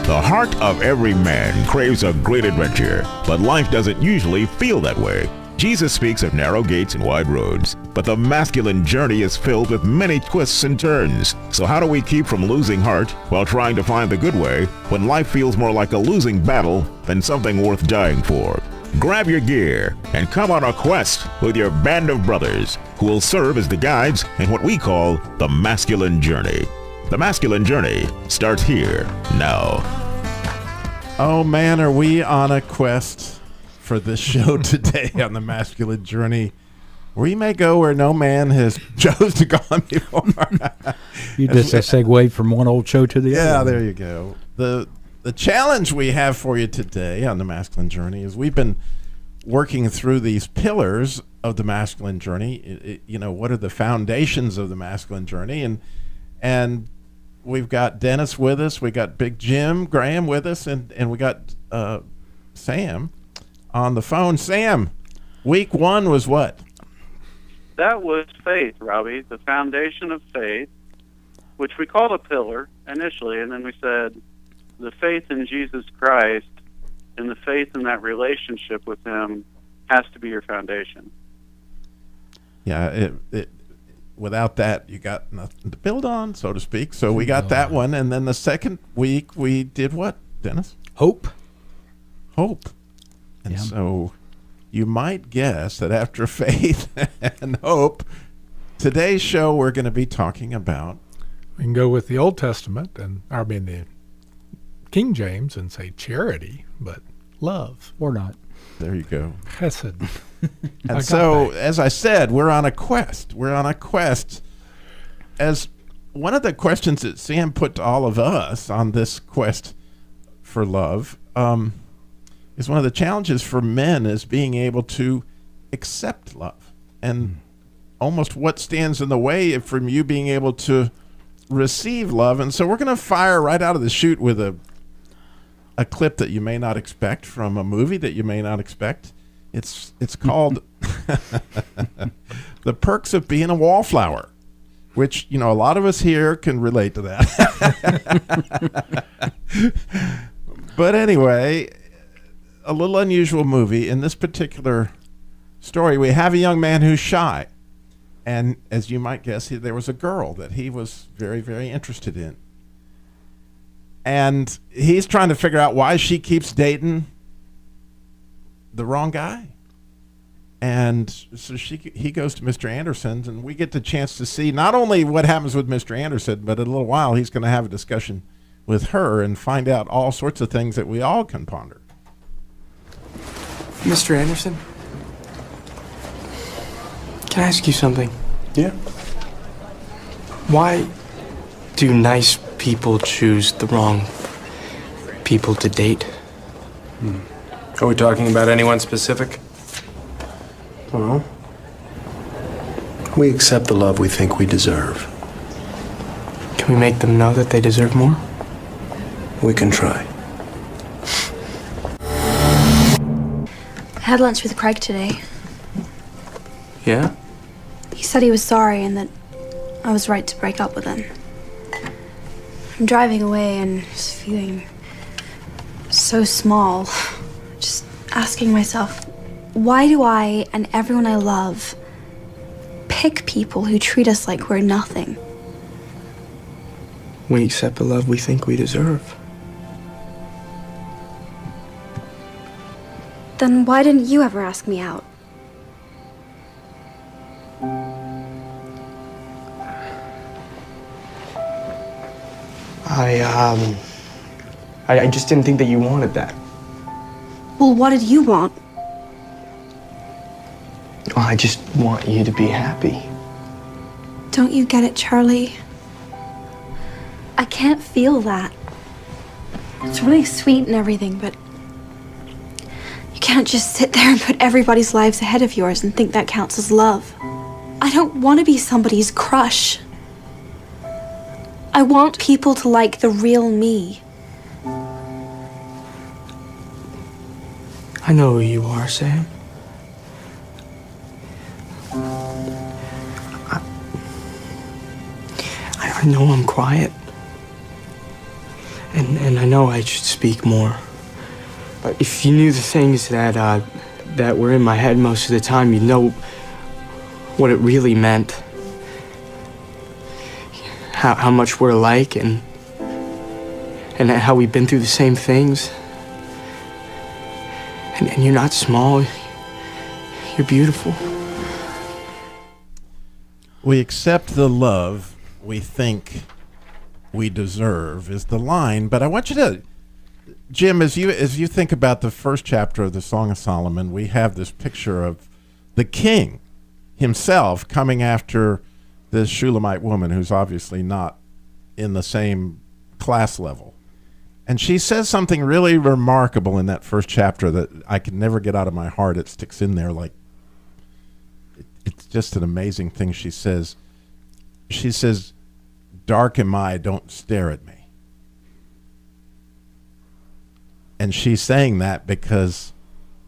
The heart of every man craves a great adventure, but life doesn't usually feel that way. Jesus speaks of narrow gates and wide roads, but the masculine journey is filled with many twists and turns. So how do we keep from losing heart while trying to find the good way when life feels more like a losing battle than something worth dying for? Grab your gear and come on a quest with your band of brothers who will serve as the guides in what we call the masculine journey. The masculine journey starts here now. Oh man, are we on a quest for this show today on the masculine journey? We may go where no man has chosen to go before. You just segue from one old show to the other. Yeah, there you go. The challenge we have for you today on the masculine journey is we've been working through these pillars of the masculine journey. What are the foundations of the masculine journey? And we've got Dennis with us. We got Big Jim Graham with us, and we got Sam on the phone. Sam, week one was what? That was faith, Robbie, the foundation of faith, which we called a pillar initially, and then we said the faith in Jesus Christ and the faith in that relationship with him has to be your foundation. Yeah, without that, you got nothing to build on, so to speak. So we got that one, and then the second week we did what, Dennis? Hope. And so you might guess that after faith and hope, today's show we're going to be talking about. We can go with the Old Testament, the King James, and say charity, but love. Or not. There you go. Chesed. And so, as I said, we're on a quest. As one of the questions that Sam put to all of us on this quest for love is one of the challenges for men is being able to accept love. And almost what stands in the way from you being able to receive love. And so we're going to fire right out of the chute with a clip that you may not expect from a movie that you may not expect. It's called The Perks of Being a Wallflower, which, a lot of us here can relate to that. But anyway, a little unusual movie. In this particular story, we have a young man who's shy. And as you might guess, there was a girl that he was very, very interested in. And he's trying to figure out why she keeps dating the wrong guy. And so he goes to Mr. Anderson's, and we get the chance to see not only what happens with Mr. Anderson, but in a little while he's going to have a discussion with her and find out all sorts of things that we all can ponder. Mr. Anderson, can I ask you something? Yeah. Why do nice people choose the wrong people to date? Are we talking about anyone specific? Well, we accept the love we think we deserve. Can we make them know that they deserve more? We can try. I had lunch with Craig today. Yeah? He said he was sorry and that I was right to break up with him. I'm driving away and just feeling so small. Just asking myself, why do I and everyone I love pick people who treat us like we're nothing? We accept the love we think we deserve. Then why didn't you ever ask me out? I just didn't think that you wanted that. Well, what did you want? Well, I just want you to be happy. Don't you get it, Charlie? I can't feel that. It's really sweet and everything, but you can't just sit there and put everybody's lives ahead of yours and think that counts as love. I don't want to be somebody's crush. I want people to like the real me. I know who you are, Sam. I know I'm quiet. And I know I should speak more. But if you knew the things that were in my head most of the time, you'd know what it really meant. How much we're alike and how we've been through the same things. And you're not small. You're beautiful. We accept the love we think we deserve is the line, but I want you to, Jim, as you think about the first chapter of the Song of Solomon, we have this picture of the king himself coming after this Shulamite woman who's obviously not in the same class level. And she says something really remarkable in that first chapter that I can never get out of my heart. It sticks in there like, it's just an amazing thing she says. She says, "Dark am I, don't stare at me." And she's saying that because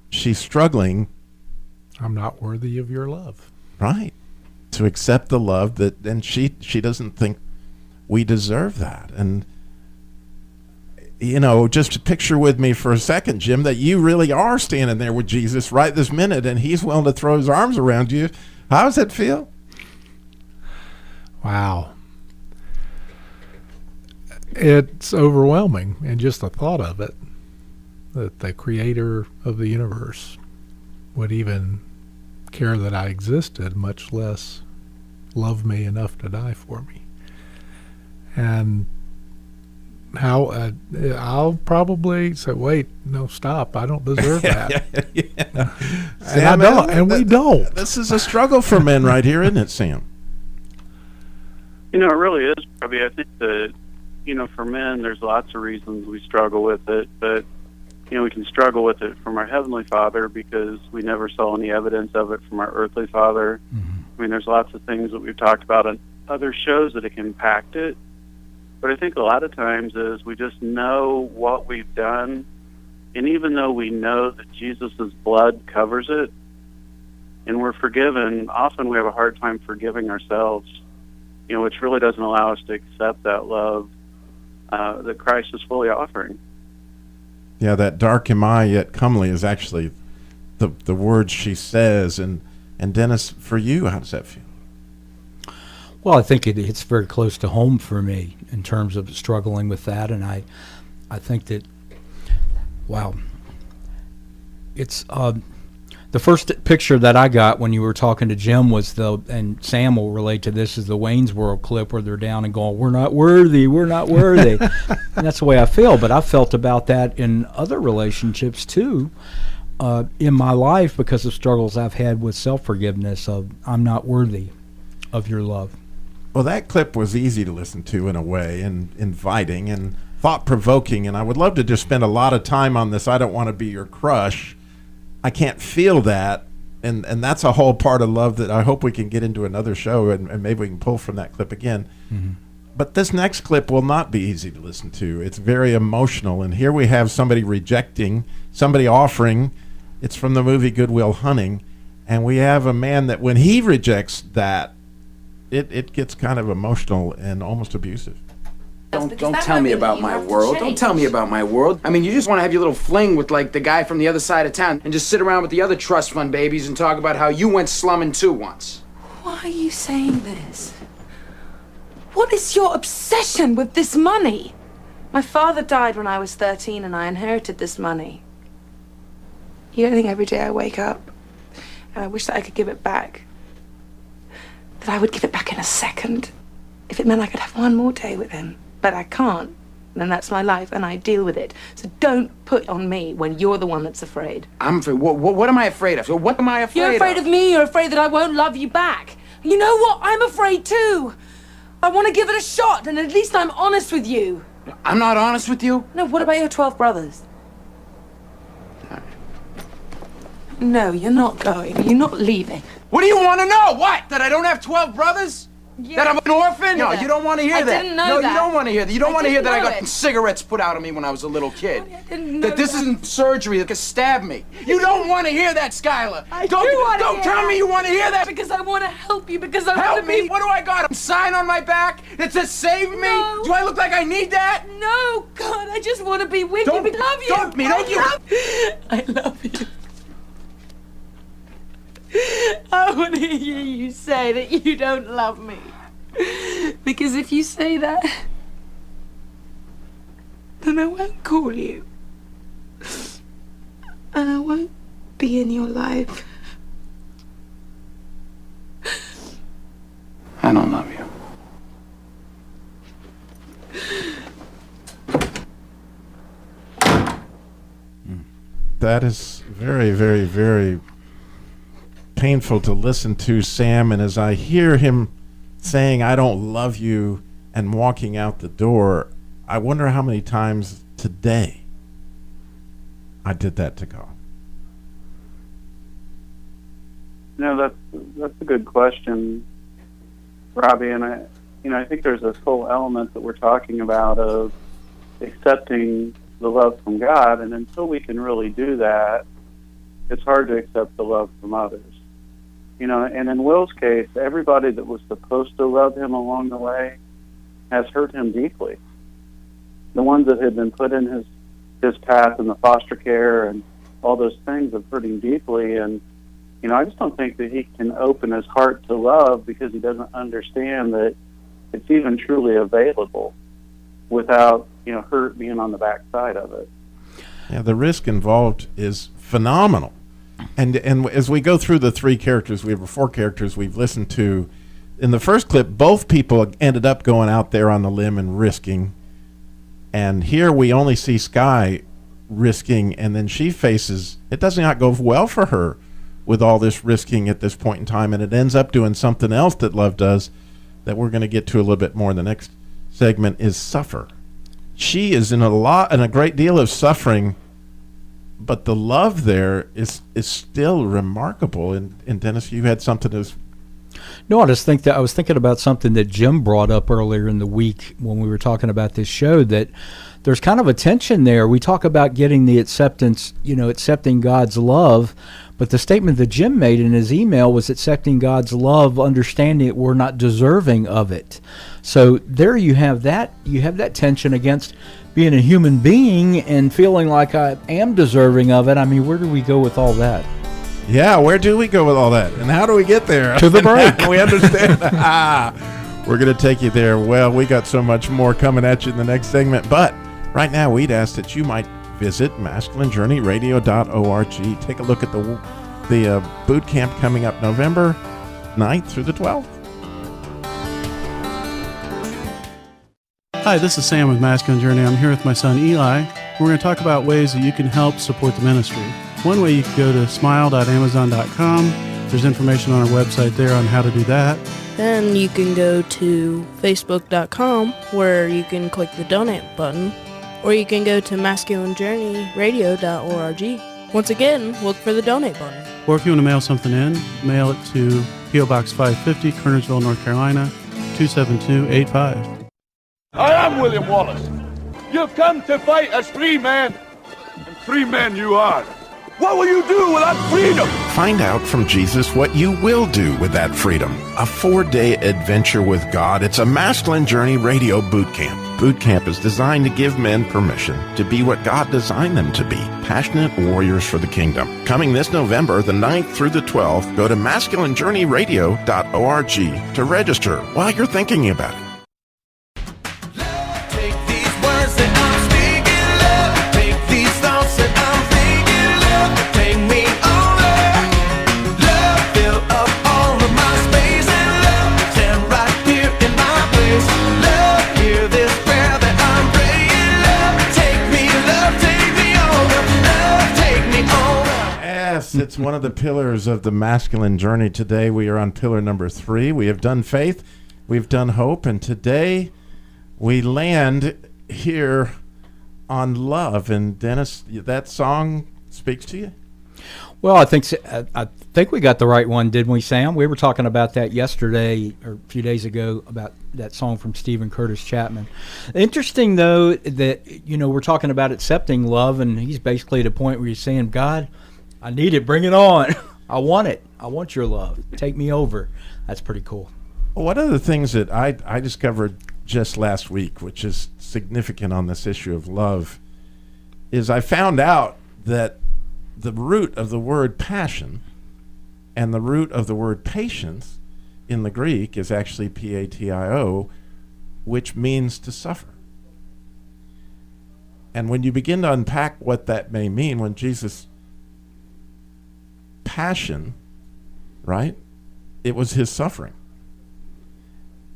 she's struggling. I'm not worthy of your love. Right. To accept the love that, and she doesn't think we deserve that. And, you know, just picture with me for a second, Jim, that you really are standing there with Jesus right this minute and he's willing to throw his arms around you. How does that feel? Wow. It's overwhelming, and just the thought of it, that the creator of the universe would even care that I existed, much less love me enough to die for me. And how I'll probably say, wait, no, stop, I don't deserve that. Yeah. And Sam, I don't, and we don't. This is a struggle for men right here, isn't it, Sam? You know, it really is, Robbie. I think that, you know, for men, there's lots of reasons we struggle with it, but, you know, we can struggle with it from our Heavenly Father because we never saw any evidence of it from our earthly father. Mm-hmm. I mean, there's lots of things that we've talked about on other shows that it can impact it. But I think a lot of times is we just know what we've done, and even though we know that Jesus' blood covers it, and we're forgiven, often we have a hard time forgiving ourselves, you know, which really doesn't allow us to accept that love that Christ is fully offering. Yeah, that dark am I yet comely is actually the words she says. And Dennis, for you, how does that feel? Well, I think it hits very close to home for me in terms of struggling with that, and I think that, wow, it's the first picture that I got when you were talking to Jim was and Sam will relate to this, is the Wayne's World clip where they're down and going, "We're not worthy, we're not worthy," and that's the way I feel. But I felt about that in other relationships too, in my life, because of struggles I've had with self-forgiveness of I'm not worthy of your love. Well, that clip was easy to listen to in a way, and inviting and thought-provoking, and I would love to just spend a lot of time on this. I don't want to be your crush. I can't feel that, and that's a whole part of love that I hope we can get into another show, and maybe we can pull from that clip again. Mm-hmm. But this next clip will not be easy to listen to. It's very emotional, and here we have somebody rejecting, somebody offering. It's from the movie Good Will Hunting, and we have a man that when he rejects that, it gets kind of emotional and almost abusive. Don't tell me about my world. Don't tell me about my world. I mean, you just want to have your little fling with, like, the guy from the other side of town and just sit around with the other trust fund babies and talk about how you went slumming too once. Why are you saying this? What is your obsession with this money? My father died when I was 13 and I inherited this money. You don't think every day I wake up and I wish that I could give it back? That I would give it back in a second if it meant I could have one more day with him. But I can't, and that's my life, and I deal with it. So don't put on me when you're the one that's afraid. I'm afraid. What am I afraid of? What am I afraid of? You're afraid of me. You're afraid that I won't love you back. You know what? I'm afraid too. I want to give it a shot, and at least I'm honest with you. I'm not honest with you? No, what about your 12 brothers? No, you're not going. You're not leaving. What do you want to know? What? That I don't have 12 brothers? Yeah. That I'm an orphan? No, Yeah. you don't want to hear I that. didn't know no, that. you don't want to hear that. You don't I want to hear didn't that I know got it. cigarettes put out of me when I was a little kid. I didn't know That this isn't surgery that could stab me. You don't want to hear that, Skylar. I don't do want to don't hear tell that. me you want to hear that. Because I want to help you. Because I want Help to be. me? What do I got? A sign on my back that says save me? No. Do I look like I need that? No, God, I just want to be with Don't- you. I love you. don't me, don't you- I love you. I want to hear you say that you don't love me. Because if you say that, then I won't call you. And I won't be in your life. I don't love you. That is very, very, very painful to listen to, Sam. And as I hear him saying, I don't love you, and walking out the door, I wonder how many times today I did that to God. No, that's a good question, Robbie. And I think there's this whole element that we're talking about of accepting the love from God, and until we can really do that, it's hard to accept the love from others. And in Will's case, everybody that was supposed to love him along the way has hurt him deeply. The ones that had been put in his path in the foster care and all those things have hurt him deeply. And I just don't think that he can open his heart to love because he doesn't understand that it's even truly available without hurt being on the backside of it. Yeah, the risk involved is phenomenal. And as we go through the three characters, we have 4 characters we've listened to. In the first clip, both people ended up going out there on the limb and risking. And here we only see Sky risking, and then she faces, it does not go well for her with all this risking at this point in time, and it ends up doing something else that love does that we're going to get to a little bit more in the next segment, is suffer. She is in a great deal of suffering, but the love there is still remarkable. And Dennis, you had something to... No, I was thinking about something that Jim brought up earlier in the week when we were talking about this show, that there's kind of a tension there. We talk about getting the acceptance, accepting God's love, but the statement that Jim made in his email was accepting God's love, understanding that we're not deserving of it. So there you have that tension against being a human being and feeling like I am deserving of it. I mean, where do we go with all that? Yeah, where do we go with all that? And how do we get there? To the break. We understand. We're going to take you there. Well, we got so much more coming at you in the next segment. But right now, we'd ask that you might visit masculinejourneyradio.org. Take a look at the boot camp coming up November 9th through the 12th. Hi, this is Sam with Masculine Journey. I'm here with my son Eli. We're going to talk about ways that you can help support the ministry. One way, you can go to smile.amazon.com. There's information on our website there on how to do that. Then you can go to facebook.com where you can click the donate button, or you can go to masculinejourneyradio.org. Once again, look for the donate button. Or if you want to mail something in, mail it to P.O. Box 550, Kernersville, North Carolina, 27285. I am William Wallace. You've come to fight as free men, and free men you are. What will you do without freedom? Find out from Jesus what you will do with that freedom. A 4-day adventure with God. It's a Masculine Journey Radio Boot Camp. Boot Camp is designed to give men permission to be what God designed them to be, passionate warriors for the kingdom. Coming this November, the 9th through the 12th, go to masculinejourneyradio.org to register while you're thinking about it. It's one of the pillars of the masculine journey. Today we are on pillar number 3. We have done faith, we've done hope, and today we land here on love. And Dennis, that song speaks to you? Well, I think we got the right one, didn't we, Sam? We were talking about that yesterday or a few days ago about that song from Stephen Curtis Chapman. Interesting, though, that we're talking about accepting love, and he's basically at a point where he's saying, "God, I need it. Bring it on. I want it. I want your love. Take me over." That's pretty cool. Well, one of the things that I discovered just last week, which is significant on this issue of love, is I found out that the root of the word passion and the root of the word patience in the Greek is actually patio, which means to suffer. And when you begin to unpack what that may mean, when Jesus' passion, right, it was his suffering.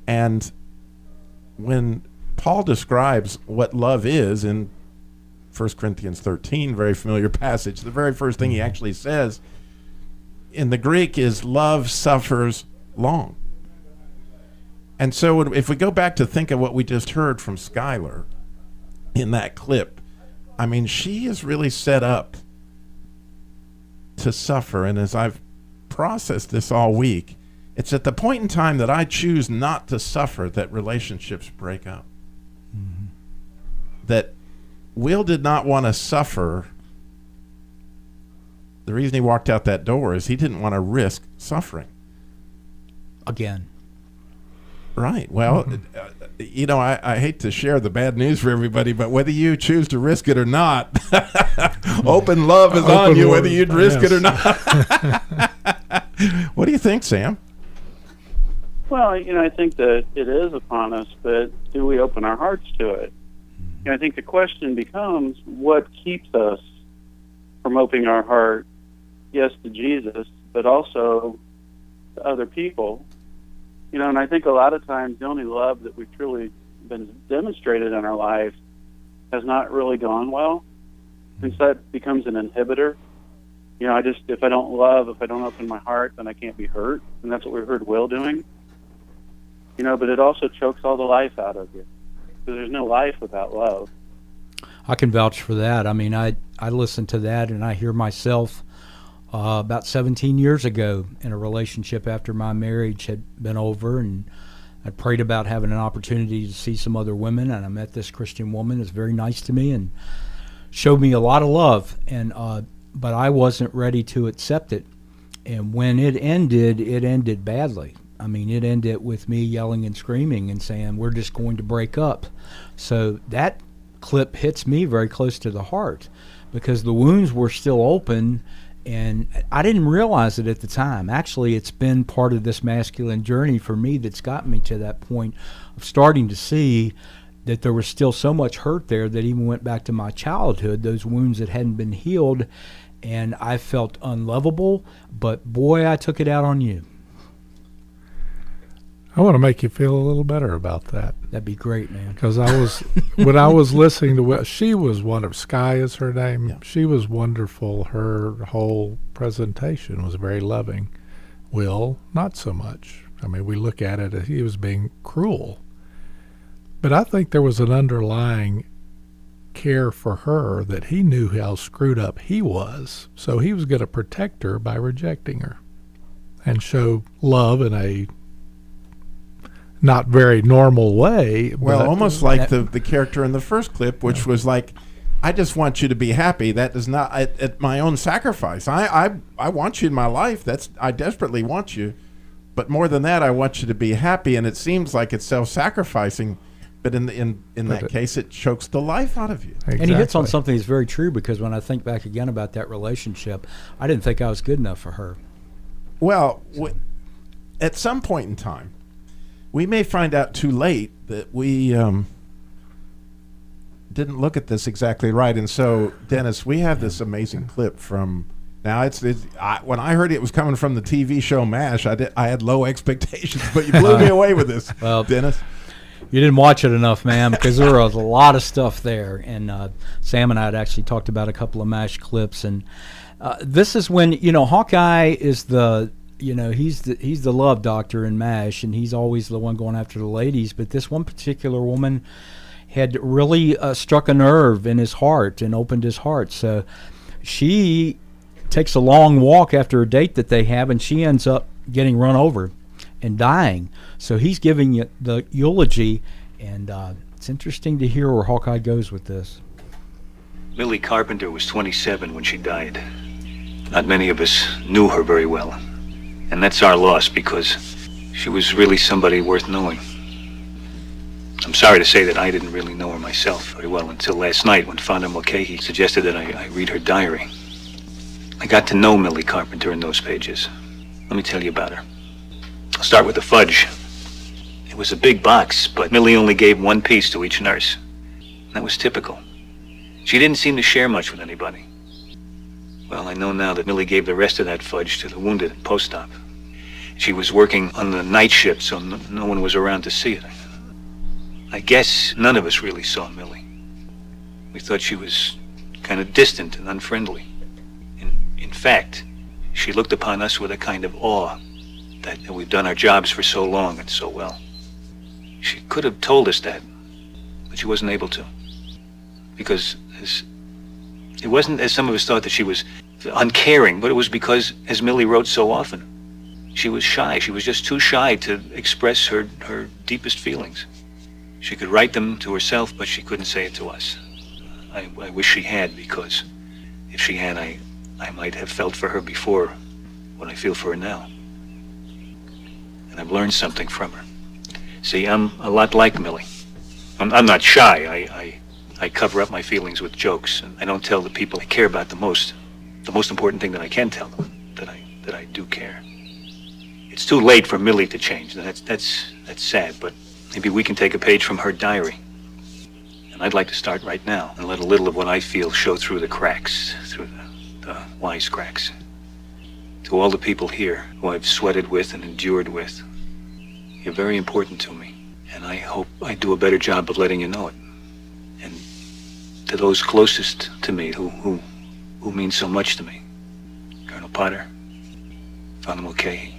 And when Paul describes what love is in 1 Corinthians 13, very familiar passage, the very first thing he actually says in the Greek is love suffers long. And so if we go back to think of what we just heard from Skylar in that clip, I mean, she is really set up to suffer. And as I've processed this all week, it's at the point in time that I choose not to suffer that relationships break up. Mm-hmm. That Will did not want to suffer. The reason he walked out that door is he didn't want to risk suffering. Again. Right. Well, I hate to share the bad news for everybody, but whether you choose to risk it or not, open love is on you, whether you'd risk it or not. What do you think, Sam? Well, I think that it is upon us, but do we open our hearts to it? I think the question becomes, what keeps us from opening our heart, yes, to Jesus, but also to other people? And I think a lot of times the only love that we've truly been demonstrated in our life has not really gone well. And so that becomes an inhibitor. If I don't love, if I don't open my heart, then I can't be hurt. And that's what we heard Will doing. But it also chokes all the life out of you. Because there's no life without love. I can vouch for that. I mean, I listen to that and I hear myself about 17 years ago in a relationship after my marriage had been over, and I prayed about having an opportunity to see some other women, and I met this Christian woman who was very nice to me and showed me a lot of love, and but I wasn't ready to accept it. And when it ended badly. I mean, it ended with me yelling and screaming and saying, we're just going to break up. So that clip hits me very close to the heart because the wounds were still open, and I didn't realize it at the time. Actually, it's been part of this masculine journey for me that's gotten me to that point of starting to see that there was still so much hurt there that even went back to my childhood, those wounds that hadn't been healed, and I felt unlovable, but boy, I took it out on you. I want to make you feel a little better about that. That'd be great, man. Because when I was listening to she was Sky is her name. Yeah. She was wonderful. Her whole presentation was very loving. Will, not so much. I mean, we look at it as he was being cruel. But I think there was an underlying care for her that he knew how screwed up he was. So he was going to protect her by rejecting her and show love in a not very normal way. Well, almost like the character in the first clip, which was like, I just want you to be happy. That is not at my own sacrifice. I want you in my life. I desperately want you. But more than that, I want you to be happy. And it seems like it's self-sacrificing. But in that case, it chokes the life out of you. Exactly. And he hits on something that's very true, because when I think back again about that relationship, I didn't think I was good enough for her. Well, at some point in time, we may find out too late that we didn't look at this exactly right. And so, Dennis, we have this amazing clip from... Now, when I heard it was coming from the TV show MASH, I had low expectations, but you blew me away with this, well, Dennis. You didn't watch it enough, man, because there was a lot of stuff there. And Sam and I had actually talked about a couple of MASH clips. And this is when, Hawkeye is he's the love doctor in MASH, and he's always the one going after the ladies. But this one particular woman had really struck a nerve in his heart and opened his heart. So she takes a long walk after a date that they have, and she ends up getting run over and dying. So he's giving you the eulogy, and it's interesting to hear where Hawkeye goes with this. Millie Carpenter was 27 when she died. Not many of us knew her very well. And that's our loss, because she was really somebody worth knowing. I'm sorry to say that I didn't really know her myself very well until last night when Father Mulcahy suggested that I read her diary. I got to know Millie Carpenter in those pages. Let me tell you about her. I'll start with the fudge. It was a big box, but Millie only gave one piece to each nurse. That was typical. She didn't seem to share much with anybody. Well, I know now that Millie gave the rest of that fudge to the wounded at post-op. She was working on the night shift, so no one was around to see it. I guess none of us really saw Millie. We thought she was kind of distant and unfriendly. In fact, she looked upon us with a kind of awe that we've done our jobs for so long and so well. She could have told us that, but she wasn't able to. Because it wasn't as some of us thought that she was uncaring, but it was because, as Millie wrote so often, she was shy. She was just too shy to express her deepest feelings. She could write them to herself, but she couldn't say it to us. I wish she had, because if she had, I might have felt for her before what I feel for her now. And I've learned something from her. See, I'm a lot like Millie. I'm not shy. I cover up my feelings with jokes, and I don't tell the people I care about the most important thing that I can tell them, that I do care. It's too late for Millie to change. That's sad, but maybe we can take a page from her diary. And I'd like to start right now and let a little of what I feel show through the cracks, through the wisecracks. To all the people here who I've sweated with and endured with, you're very important to me, and I hope I do a better job of letting you know it. And to those closest to me who mean so much to me, Colonel Potter, Father Mulcahy,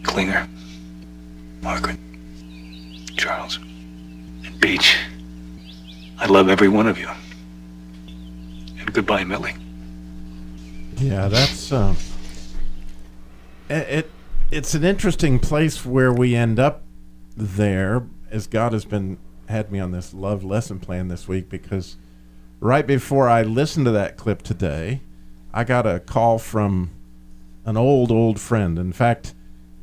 Klinger, Margaret, Charles, and Beach, I love every one of you. And goodbye, Millie. Yeah, that's it's an interesting place where we end up there, as God has had me on this love lesson plan this week, because right before I listened to that clip today, I got a call from an old friend. In fact,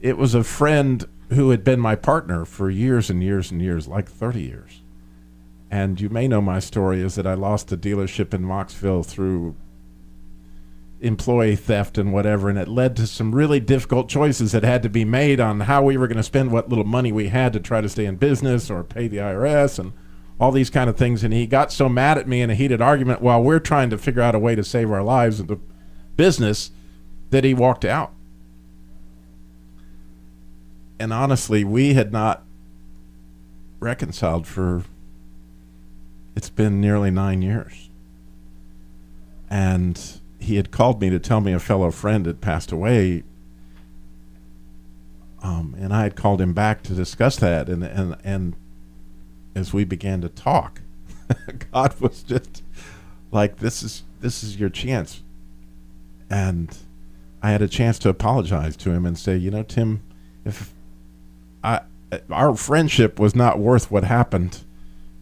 it was a friend who had been my partner for years and years and years, like 30 years. And you may know my story is that I lost a dealership in Moxville through employee theft and whatever, and it led to some really difficult choices that had to be made on how we were going to spend what little money we had to try to stay in business or pay the IRS and all these kind of things. And he got so mad at me in a heated argument while we're trying to figure out a way to save our lives in the business that he walked out. And honestly, we had not reconciled it's been nearly 9 years. And he had called me to tell me a fellow friend had passed away, and I had called him back to discuss that. And as we began to talk, God was just like, "This is your chance." And I had a chance to apologize to him and say, Tim, if our friendship was not worth what happened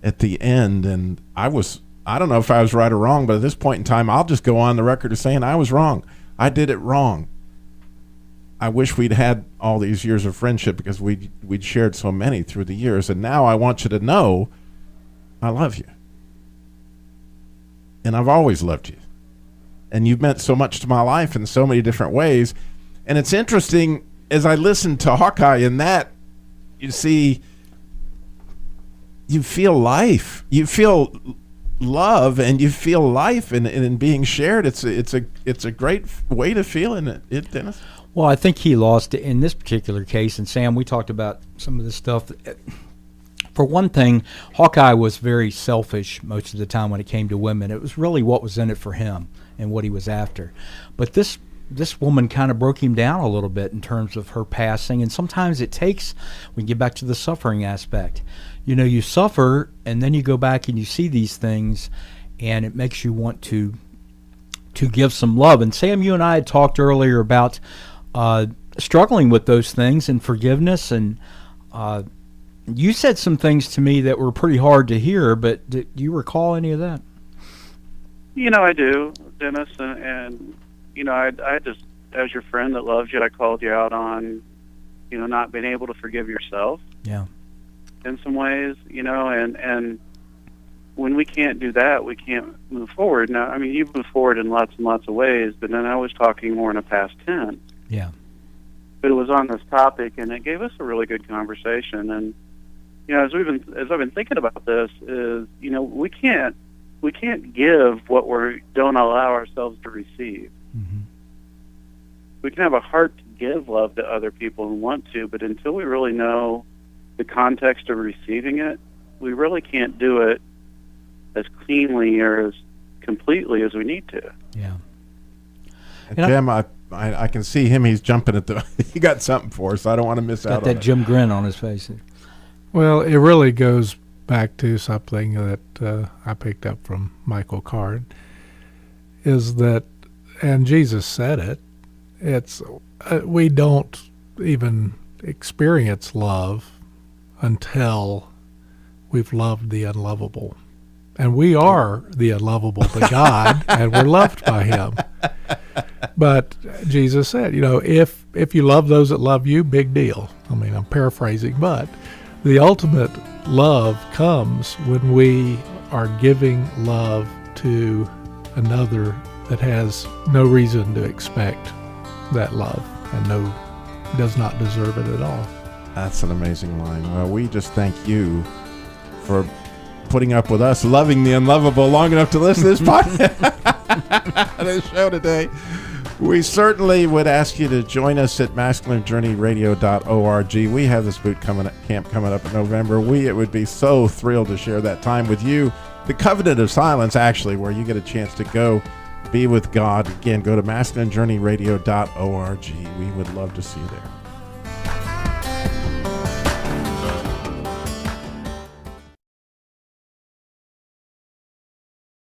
at the end, and I don't know if I was right or wrong, but at this point in time, I'll just go on the record as saying I was wrong. I did it wrong. I wish we'd had all these years of friendship, because we'd shared so many through the years. And now I want you to know I love you. And I've always loved you. And you've meant so much to my life in so many different ways. And it's interesting, as I listened to Hawkeye in that, you see, you feel life. You feel love, and you feel life in being shared. It's a great way to feel in it, Dennis. Well, I think he lost it in this particular case. And Sam, we talked about some of this stuff. For one thing, Hawkeye was very selfish most of the time when it came to women. It was really what was in it for him and what he was after. But this woman kind of broke him down a little bit in terms of her passing. And sometimes it takes, we can get back to the suffering aspect. You suffer, and then you go back and you see these things, and it makes you want to to give some love. And Sam, you and I had talked earlier about struggling with those things and forgiveness, and you said some things to me that were pretty hard to hear, but do you recall any of that? I do, Dennis, and I just, as your friend that loves you, I called you out on, not being able to forgive yourself. Yeah. In some ways, and when we can't do that, we can't move forward. Now, I mean, you move forward in lots and lots of ways, but then I was talking more in a past tense. Yeah. But it was on this topic, and it gave us a really good conversation. And as I've been thinking about this, is we can't give what we don't allow ourselves to receive. Mm-hmm. We can have a heart to give love to other people and want to, but until we really know the context of receiving it, we really can't do it as cleanly or as completely as we need to. Yeah. And Jim, I can see him. He's jumping at the. He got something for us. I don't want to miss out on that Jim grin on his face. Well, it really goes back to something that I picked up from Michael Card, is that, and Jesus said it, it's we don't even experience love until we've loved the unlovable. And we are the unlovable to God, and we're loved by him. But Jesus said, if you love those that love you, big deal. I mean, I'm paraphrasing, but the ultimate love comes when we are giving love to another that has no reason to expect that love and does not deserve it at all. That's an amazing line. Well, we just thank you for putting up with us loving the unlovable long enough to listen to this podcast, this show today. We certainly would ask you to join us at masculinejourneyradio.org. We have this boot camp coming up in November. It would be so thrilled to share that time with you. The Covenant of Silence, actually, where you get a chance to go be with God. Again, go to masculinejourneyradio.org. We would love to see you there.